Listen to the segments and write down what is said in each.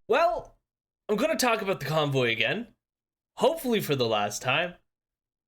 Well, I'm going to talk about the convoy again, hopefully for the last time.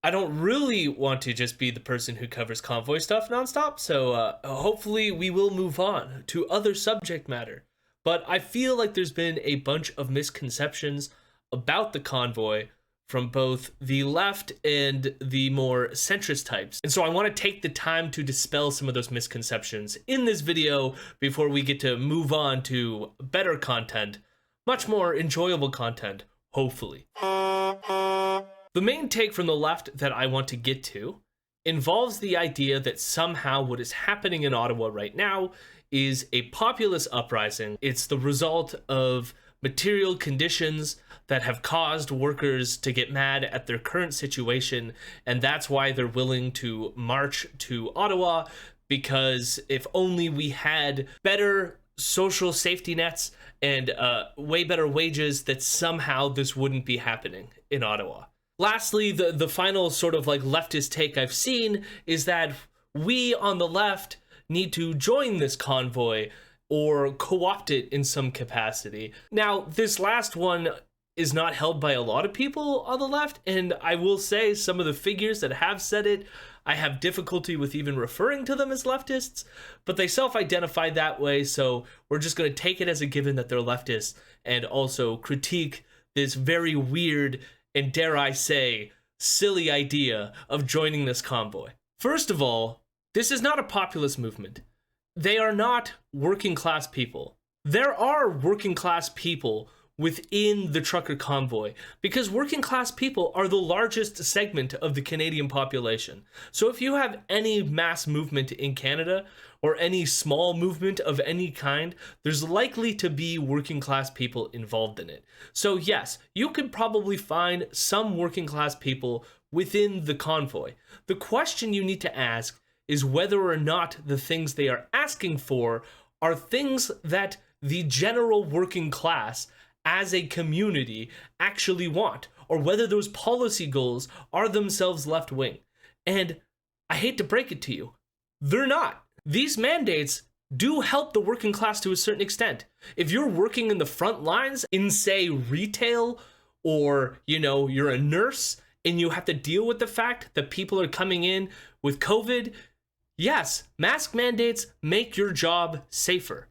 I don't really want to just be the person who covers convoy stuff nonstop, so hopefully we will move on to other subject matter. But I feel like there's been a bunch of misconceptions about the convoy from both the left and the more centrist types. And so I want to take the time to dispel some of those misconceptions in this video before we get to move on to better content, much more enjoyable content, hopefully. The main take from the left that I want to get to involves the idea that somehow what is happening in Ottawa right now is a populist uprising. It's the result of material conditions that have caused workers to get mad at their current situation, and that's why they're willing to march to Ottawa, because if only we had better social safety nets and way better wages, that somehow this wouldn't be happening in Ottawa. Lastly, the final sort of like leftist take I've seen is that we on the left need to join this convoy or co-opt it in some capacity. Now, this last one is not held by a lot of people on the left, and I will say some of the figures that have said it, I have difficulty with even referring to them as leftists, but they self-identify that way, so we're just going to take it as a given that they're leftists and also critique this very weird and, dare I say, silly idea of joining this convoy. First of all, this is not a populist movement. They are not working class people. There are working class people within the trucker convoy because working class people are the largest segment of the Canadian population. So if you have any mass movement in Canada or any small movement of any kind, there's likely to be working class people involved in it. So yes, you could probably find some working class people within the convoy. The question you need to ask is whether or not the things they are asking for are things that the general working class as a community actually want, or whether those policy goals are themselves left-wing. And I hate to break it to you, they're not. These mandates do help the working class to a certain extent. If you're working in the front lines in, say, retail, or, you're a nurse and you have to deal with the fact that people are coming in with COVID, yes, mask mandates make your job safer.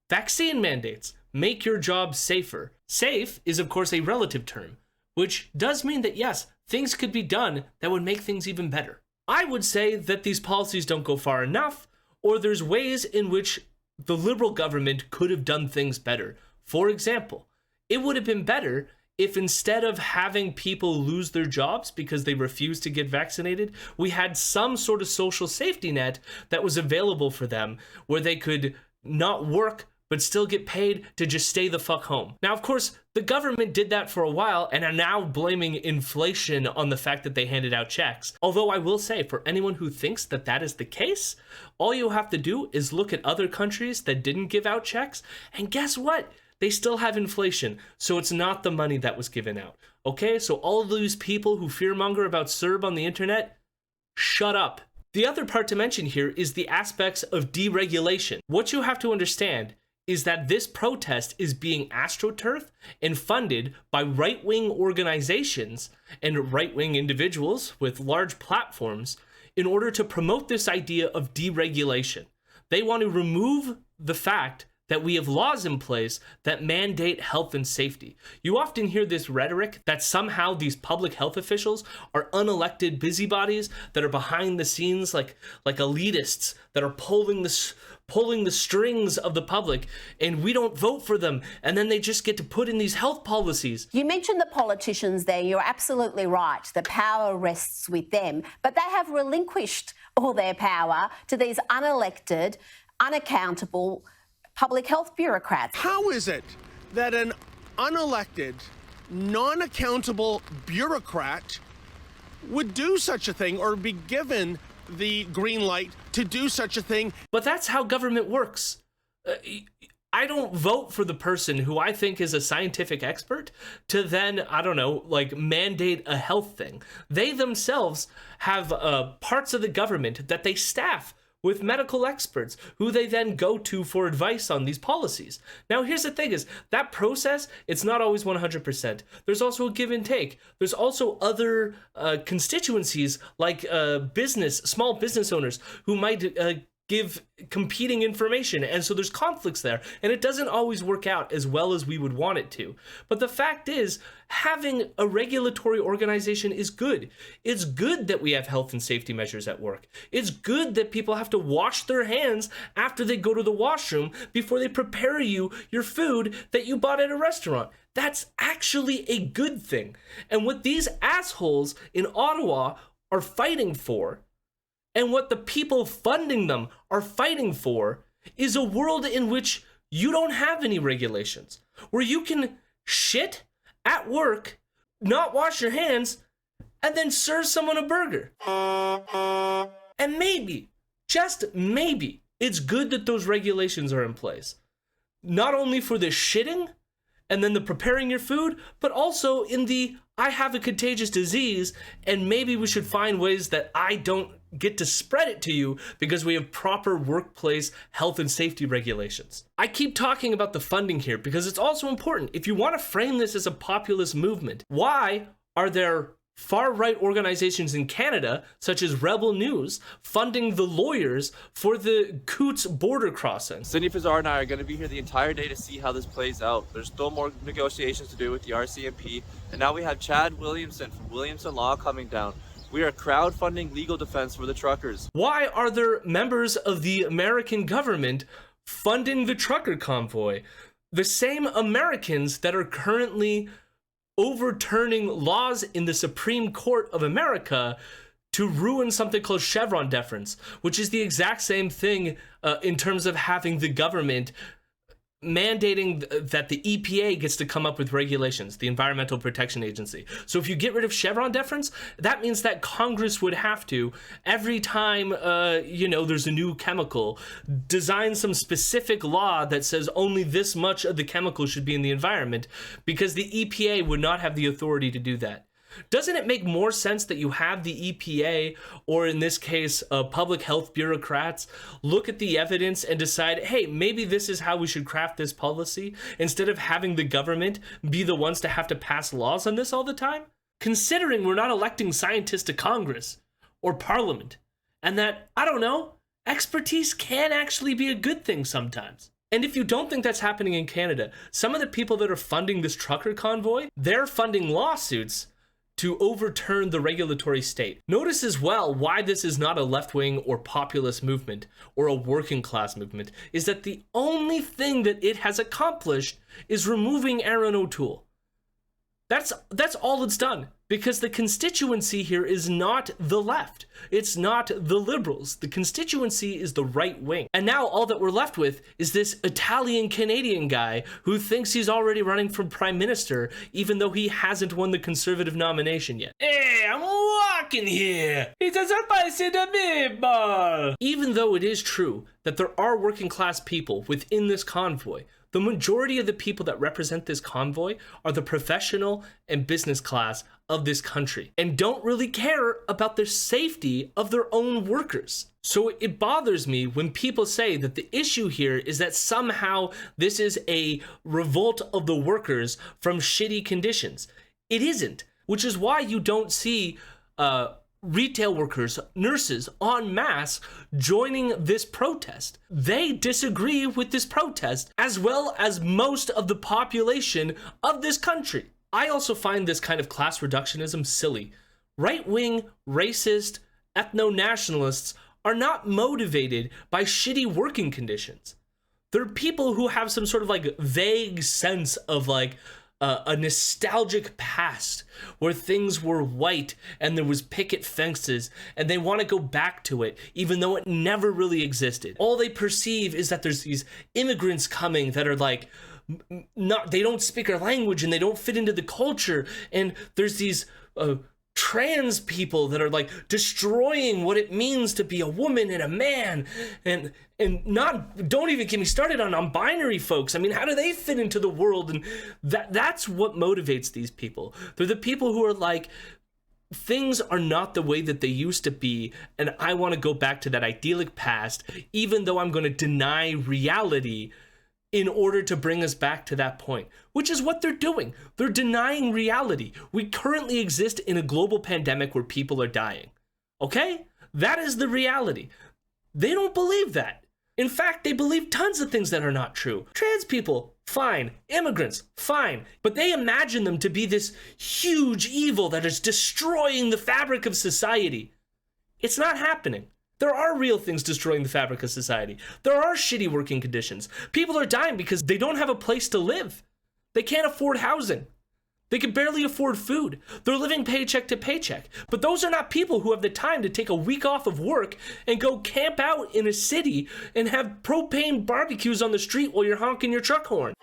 Vaccine mandates make your job safer. Safe is, of course, a relative term, which does mean that, yes, things could be done that would make things even better. I would say that these policies don't go far enough, or there's ways in which the Liberal government could have done things better. For example, it would have been better if instead of having people lose their jobs because they refuse to get vaccinated, we had some sort of social safety net that was available for them where they could not work but still get paid to just stay the fuck home. Now, of course, the government did that for a while and are now blaming inflation on the fact that they handed out checks. Although I will say, for anyone who thinks that that is the case, all you have to do is look at other countries that didn't give out checks, and guess what? They still have inflation, so it's not the money that was given out. Okay, so all of these people who fearmonger about CERB on the internet, shut up. The other part to mention here is the aspects of deregulation. What you have to understand is that this protest is being astroturfed and funded by right-wing organizations and right-wing individuals with large platforms in order to promote this idea of deregulation. They want to remove the fact that we have laws in place that mandate health and safety. You often hear this rhetoric that somehow these public health officials are unelected busybodies that are behind the scenes like elitists that are pulling the strings of the public, and we don't vote for them, and then they just get to put in these health policies. You mentioned the politicians there. You're absolutely right. The power rests with them, but they have relinquished all their power to these unelected, unaccountable public health bureaucrats. How is it that an unelected, non-accountable bureaucrat would do such a thing or be given the green light to do such a thing? But that's how government works. I don't vote for the person who I think is a scientific expert to then, mandate a health thing. They themselves have parts of the government that they staff with medical experts who they then go to for advice on these policies. Now, here's the thing is that process, it's not always 100%. There's also a give and take. There's also other constituencies like small business owners who might give competing information, and so there's conflicts there, and it doesn't always work out as well as we would want it to. But the fact is, having a regulatory organization is good. It's good that we have health and safety measures at work. It's good that people have to wash their hands after they go to the washroom before they prepare you your food that you bought at a restaurant. That's actually a good thing. And what these assholes in Ottawa are fighting for, and what the people funding them are fighting for, is a world in which you don't have any regulations, where you can shit at work, not wash your hands, and then serve someone a burger. And maybe, just maybe, it's good that those regulations are in place. Not only for the shitting and then the preparing your food, but also in the I have a contagious disease and maybe we should find ways that I don't get to spread it to you because we have proper workplace health and safety regulations. I keep talking about the funding here because it's also important. If you want to frame this as a populist movement, why are there far-right organizations in Canada, such as Rebel News, funding the lawyers for the Coots border crossing? Cindy Pizarro and I are going to be here the entire day to see how this plays out. There's still more negotiations to do with the RCMP, and now we have Chad Williamson from Williamson Law coming down. We are crowdfunding legal defense for the truckers. Why are there members of the American government funding the trucker convoy? The same Americans that are currently overturning laws in the Supreme Court of America to ruin something called Chevron deference, which is the exact same thing in terms of having the government mandating that the EPA gets to come up with regulations, the Environmental Protection Agency. So if you get rid of Chevron deference, that means that Congress would have to, every time, there's a new chemical, design some specific law that says only this much of the chemical should be in the environment, because the EPA would not have the authority to do that. Doesn't it make more sense that you have the EPA, or in this case, public health bureaucrats, look at the evidence and decide, hey, maybe this is how we should craft this policy, instead of having the government be the ones to have to pass laws on this all the time? Considering we're not electing scientists to Congress or Parliament, and that, I don't know, expertise can actually be a good thing sometimes. And if you don't think that's happening in Canada, some of the people that are funding this trucker convoy, they're funding lawsuits to overturn the regulatory state. Notice as well why this is not a left-wing or populist movement or a working class movement, is that the only thing that it has accomplished is removing Aaron O'Toole. That's all it's done, because the constituency here is not the left. It's not the liberals. The constituency is the right wing. And now all that we're left with is this Italian-Canadian guy who thinks he's already running for prime minister, even though he hasn't won the conservative nomination yet. Hey, I'm walking here. It's a spicy meatball. Even though it is true that there are working class people within this convoy, the majority of the people that represent this convoy are the professional and business class of this country and don't really care about the safety of their own workers. So it bothers me when people say that the issue here is that somehow this is a revolt of the workers from shitty conditions. It isn't, which is why you don't see retail workers, nurses en masse joining this protest. They disagree with this protest, as well as most of the population of this country. I also find this kind of class reductionism silly. Right-wing, racist, ethno-nationalists are not motivated by shitty working conditions. They're people who have some sort of like vague sense of like a nostalgic past where things were white and there was picket fences and they want to go back to it even though it never really existed. All they perceive is that there's these immigrants coming that are like they don't speak our language and they don't fit into the culture, and there's these trans people that are like destroying what it means to be a woman and a man, and don't even get me started on non-binary folks. I mean, how do they fit into the world? And that's what motivates these people. They're the people who are like, things are not the way that they used to be, and I want to go back to that idyllic past, even though I'm going to deny reality in order to bring us back to that point, which is what they're doing. They're denying reality. We currently exist in a global pandemic where people are dying. Okay? That is the reality. They don't believe that. In fact, they believe tons of things that are not true. Trans people, fine. Immigrants, fine. But they imagine them to be this huge evil that is destroying the fabric of society. It's not happening. There are real things destroying the fabric of society. There are shitty working conditions. People are dying because they don't have a place to live. They can't afford housing. They can barely afford food. They're living paycheck to paycheck. But those are not people who have the time to take a week off of work and go camp out in a city and have propane barbecues on the street while you're honking your truck horn.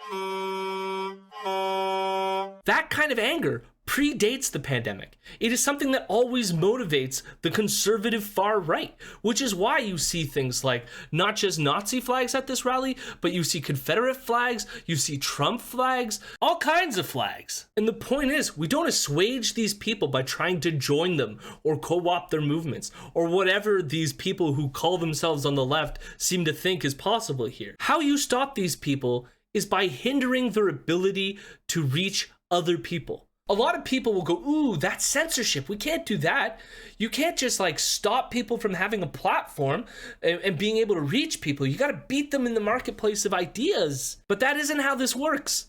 That kind of anger predates the pandemic. It is something that always motivates the conservative far right, which is why you see things like not just Nazi flags at this rally, but you see Confederate flags, you see Trump flags, all kinds of flags. And the point is, we don't assuage these people by trying to join them or co-opt their movements or whatever these people who call themselves on the left seem to think is possible here. How you stop these people is by hindering their ability to reach other people. A lot of people will go, ooh, that's censorship. We can't do that. You can't just like stop people from having a platform and being able to reach people. You got to beat them in the marketplace of ideas. But that isn't how this works.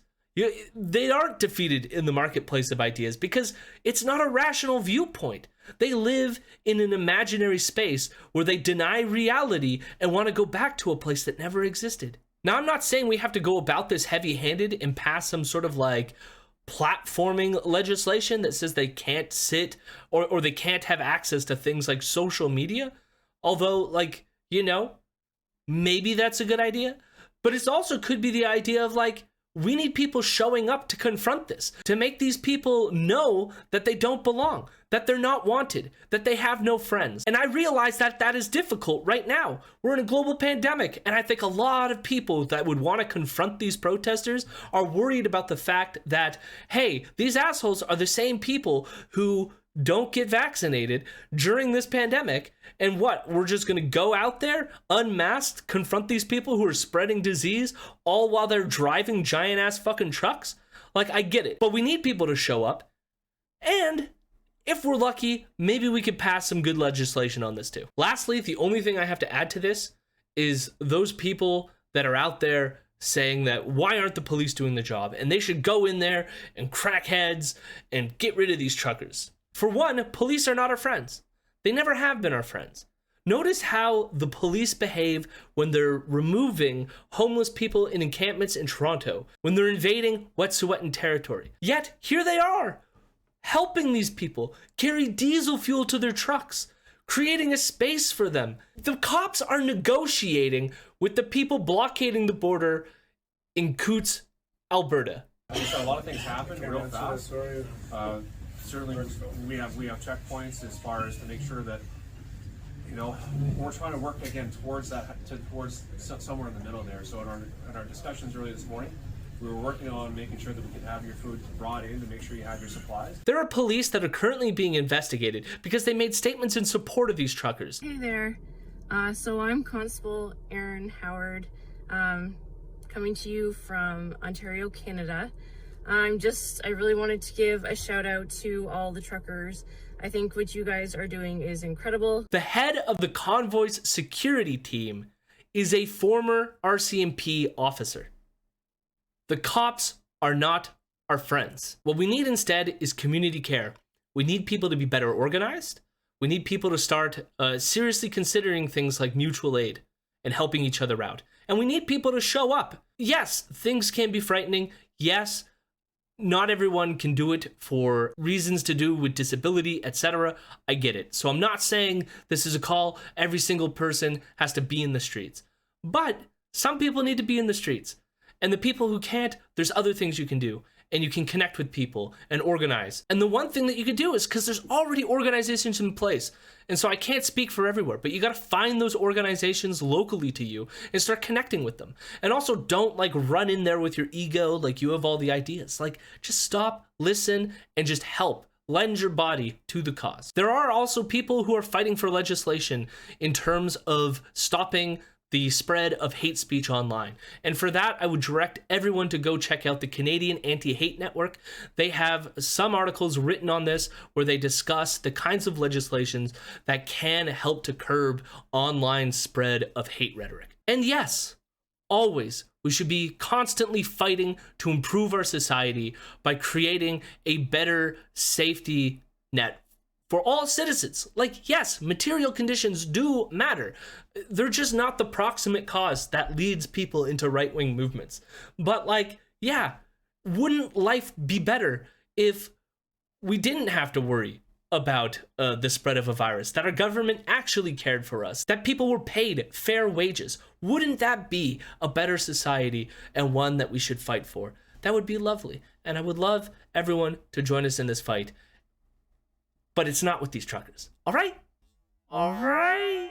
They aren't defeated in the marketplace of ideas because it's not a rational viewpoint. They live in an imaginary space where they deny reality and want to go back to a place that never existed. Now, I'm not saying we have to go about this heavy-handed and pass some sort of like platforming legislation that says they can't sit or they can't have access to things like social media. Although, like, you know, maybe that's a good idea. But it also could be the idea of like, we need people showing up to confront this, to make these people know that they don't belong, that they're not wanted, that they have no friends. And I realize that that is difficult right now. We're in a global pandemic, and I think a lot of people that would want to confront these protesters are worried about the fact that, hey, these assholes are the same people who don't get vaccinated during this pandemic, and what, we're just gonna go out there unmasked, confront these people who are spreading disease all while they're driving giant ass fucking trucks? Like, I get it, but we need people to show up, and if we're lucky, maybe we could pass some good legislation on this too. Lastly, the only thing I have to add to this is those people that are out there saying that why aren't the police doing the job, and they should go in there and crack heads and get rid of these truckers. For one, police are not our friends. They never have been our friends. Notice how the police behave when they're removing homeless people in encampments in Toronto, when they're invading Wet'suwet'en territory. Yet, here they are, helping these people carry diesel fuel to their trucks, creating a space for them. The cops are negotiating with the people blockading the border in Coutts, Alberta. A lot of things happen real fast. Certainly, we have checkpoints as far as to make sure that, you know, we're trying to work again towards that, towards somewhere in the middle there. So in our discussions earlier this morning, we were working on making sure that we could have your food brought in to make sure you have your supplies. There are police that are currently being investigated because they made statements in support of these truckers. Hey there. So I'm Constable Erin Howard, coming to you from Ontario, Canada. I really wanted to give a shout out to all the truckers. I think what you guys are doing is incredible. The head of the convoy's security team is a former RCMP officer. The cops are not our friends. What we need instead is community care. We need people to be better organized. We need people to start seriously considering things like mutual aid and helping each other out. And we need people to show up. Yes, things can be frightening. Yes, not everyone can do it for reasons to do with disability, etc. I get it. So I'm not saying this is a call every single person has to be in the streets. But some people need to be in the streets. And the people who can't, there's other things you can do. And you can connect with people and organize. And the one thing that you can do is, because there's already organizations in place, and so I can't speak for everywhere, but you got to find those organizations locally to you and start connecting with them. And also don't like run in there with your ego like you have all the ideas. Like, just stop, listen, and just help. lend your body to the cause. There are also people who are fighting for legislation in terms of stopping the spread of hate speech online. And for that, I would direct everyone to go check out the Canadian Anti-Hate Network. They have some articles written on this where they discuss the kinds of legislations that can help to curb online spread of hate rhetoric. And yes, always, we should be constantly fighting to improve our society by creating a better safety net for all citizens. Like, yes, material conditions do matter. They're just not the proximate cause that leads people into right-wing movements. But like, yeah, wouldn't life be better if we didn't have to worry about the spread of a virus, that our government actually cared for us, that people were paid fair wages? Wouldn't that be a better society and one that we should fight for? That would be lovely. And I would love everyone to join us in this fight. But it's not with these truckers. All right? All right.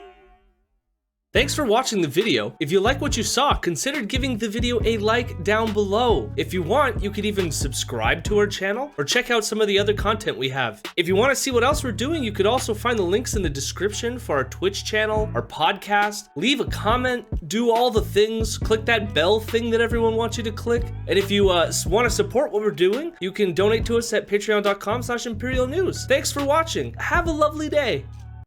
Thanks for watching the video. If you like what you saw, consider giving the video a like down below. If you want, you could even subscribe to our channel or check out some of the other content we have. If you want to see what else we're doing, you could also find the links in the description for our Twitch channel, our podcast. Leave a comment, do all the things, click that bell thing that everyone wants you to click. And if you want to support what we're doing, you can donate to us at patreon.com/imperialnews. Thanks for watching. Have a lovely day.